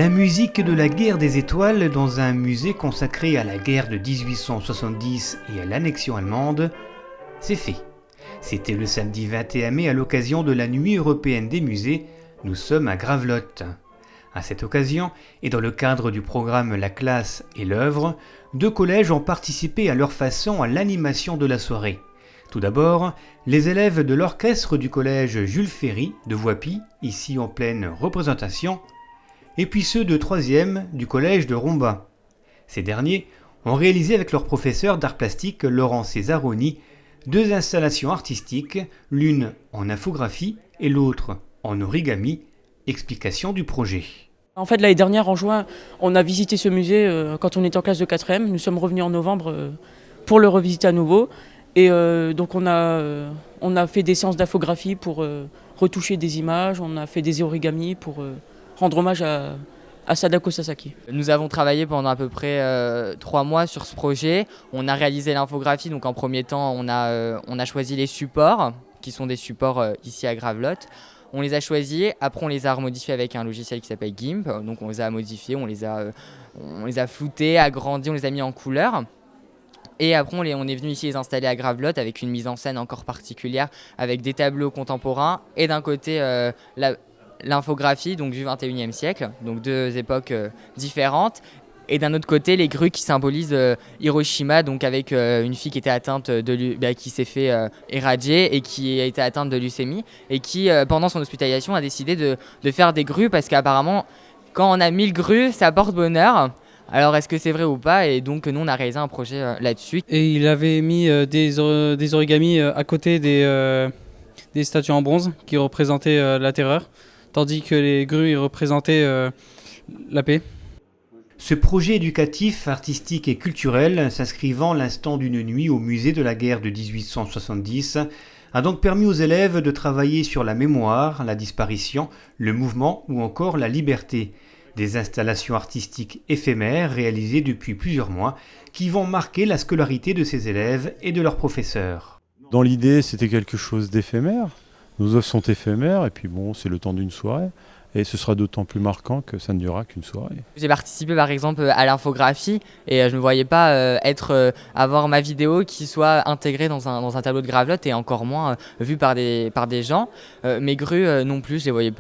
La musique de la guerre des étoiles dans un musée consacré à la guerre de 1870 et à l'annexion allemande, c'est fait. C'était le samedi 21 mai à l'occasion de la Nuit européenne des musées, nous sommes à Gravelotte. À cette occasion, et dans le cadre du programme La classe et l'œuvre, 2 collèges ont participé à leur façon à l'animation de la soirée. Tout d'abord, les élèves de l'orchestre du collège Jules Ferry de Voipy, ici en pleine représentation, et puis ceux de 3e du collège de Romba. Ces derniers ont réalisé avec leur professeur d'art plastique Laurent Césaroni 2 installations artistiques, l'une en infographie et l'autre en origami. Explication du projet. En fait, l'année dernière, en juin, on a visité ce musée quand on était en classe de 4e. Nous sommes revenus en novembre pour le revisiter à nouveau. Et donc on a fait des séances d'infographie pour retoucher des images, on a fait des origamis pour rendre hommage à Sadako Sasaki. Nous avons travaillé pendant à peu près 3 mois sur ce projet. On a réalisé l'infographie, donc en premier temps on a choisi les supports, qui sont des supports ici à Gravelotte. On les a choisis, après on les a remodifiés avec un logiciel qui s'appelle GIMP, donc on les a modifiés, on les a floutés, agrandis, on les a mis en couleur. Et après on est venu ici les installer à Gravelotte avec une mise en scène encore particulière, avec des tableaux contemporains et d'un côté l'infographie donc du 21e siècle, donc 2 époques différentes. Et d'un autre côté, les grues qui symbolisent Hiroshima, donc avec une fille qui était atteinte qui s'est fait éradier et qui a été atteinte de leucémie et qui, pendant son hospitalisation, a décidé de faire des grues parce qu'apparemment, quand on a 1000 grues, ça porte bonheur. Alors, est-ce que c'est vrai ou pas? Et donc, nous, on a réalisé un projet là-dessus. Et il avait mis des origamis à côté des statues en bronze qui représentaient la terreur, tandis que les grues représentaient la paix. Ce projet éducatif, artistique et culturel, s'inscrivant l'instant d'une nuit au musée de la guerre de 1870, a donc permis aux élèves de travailler sur la mémoire, la disparition, le mouvement ou encore la liberté. Des installations artistiques éphémères réalisées depuis plusieurs mois qui vont marquer la scolarité de ces élèves et de leurs professeurs. Dans l'idée, c'était quelque chose d'éphémère. Nos œuvres sont éphémères et puis bon, c'est le temps d'une soirée. Et ce sera d'autant plus marquant que ça ne durera qu'une soirée. J'ai participé par exemple à l'infographie et je ne me voyais pas avoir ma vidéo qui soit intégrée dans un tableau de Gravelotte et encore moins vue par des gens. Mes grues non plus, je les voyais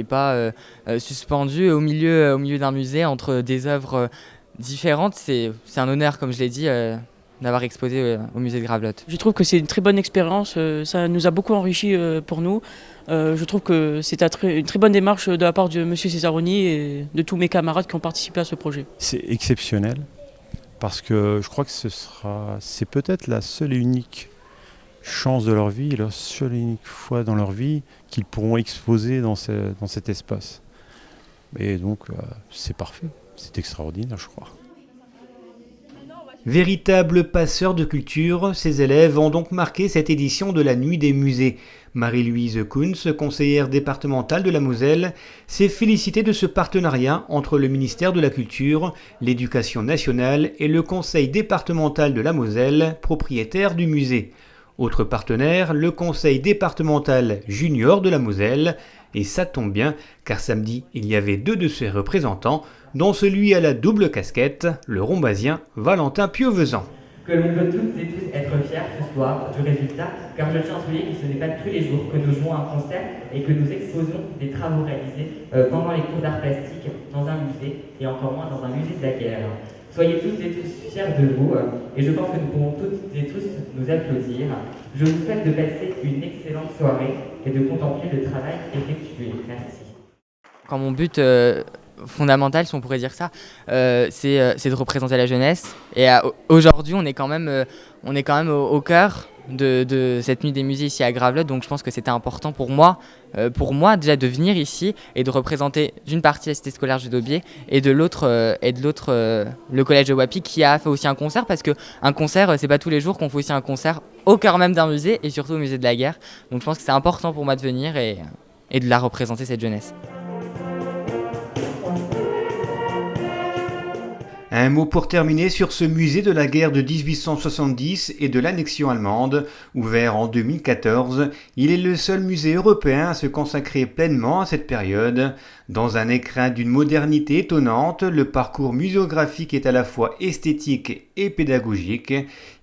pas suspendues au milieu d'un musée entre des œuvres différentes. C'est un honneur, comme je l'ai dit, d'avoir exposé au musée de Gravelotte. Je trouve que c'est une très bonne expérience, ça nous a beaucoup enrichi pour nous. Je trouve que c'est une très bonne démarche de la part de M. Césaroni et de tous mes camarades qui ont participé à ce projet. C'est exceptionnel parce que je crois que c'est peut-être la seule et unique chance de leur vie, la seule et unique fois dans leur vie qu'ils pourront exposer dans cet espace. Et donc c'est parfait, c'est extraordinaire je crois. Véritables passeurs de culture, ces élèves ont donc marqué cette édition de la Nuit des musées. Marie-Louise Kunz, conseillère départementale de la Moselle, s'est félicitée de ce partenariat entre le ministère de la Culture, l'Éducation nationale et le Conseil départemental de la Moselle, propriétaire du musée. Autre partenaire, le Conseil départemental junior de la Moselle. Et ça tombe bien, car samedi, il y avait 2 de ses représentants, dont celui à la double casquette, le rombasien Valentin Pieuvezan. Que l'on peut toutes et tous être fiers ce soir du résultat, car je tiens à souligner que ce n'est pas tous les jours que nous jouons un concert et que nous exposons des travaux réalisés pendant les cours d'art plastique dans un musée, et encore moins dans un musée de la guerre. Soyez toutes et tous fiers de vous, et je pense que nous pourrons toutes et tous nous applaudir. Je vous souhaite de passer une excellente soirée et de contempler le travail effectué. Merci. Quand mon but fondamental, si on pourrait dire ça, c'est de représenter la jeunesse. Et aujourd'hui, on est quand même au cœur de cette nuit des musées ici à Gravelotte. Donc je pense que c'était important pour moi déjà de venir ici et de représenter d'une partie la cité scolaire Jules d'Aubier et de l'autre le collège de Voipy qui a fait aussi un concert, parce qu'un concert, c'est pas tous les jours qu'on fait aussi un concert au cœur même d'un musée et surtout au musée de la guerre. Donc je pense que c'est important pour moi de venir et de la représenter, cette jeunesse. Un mot pour terminer sur ce musée de la guerre de 1870 et de l'annexion allemande, ouvert en 2014. Il est le seul musée européen à se consacrer pleinement à cette période. Dans un écrin d'une modernité étonnante, le parcours muséographique est à la fois esthétique et pédagogique.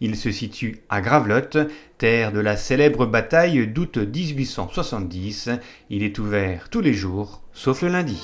Il se situe à Gravelotte, terre de la célèbre bataille d'août 1870. Il est ouvert tous les jours, sauf le lundi.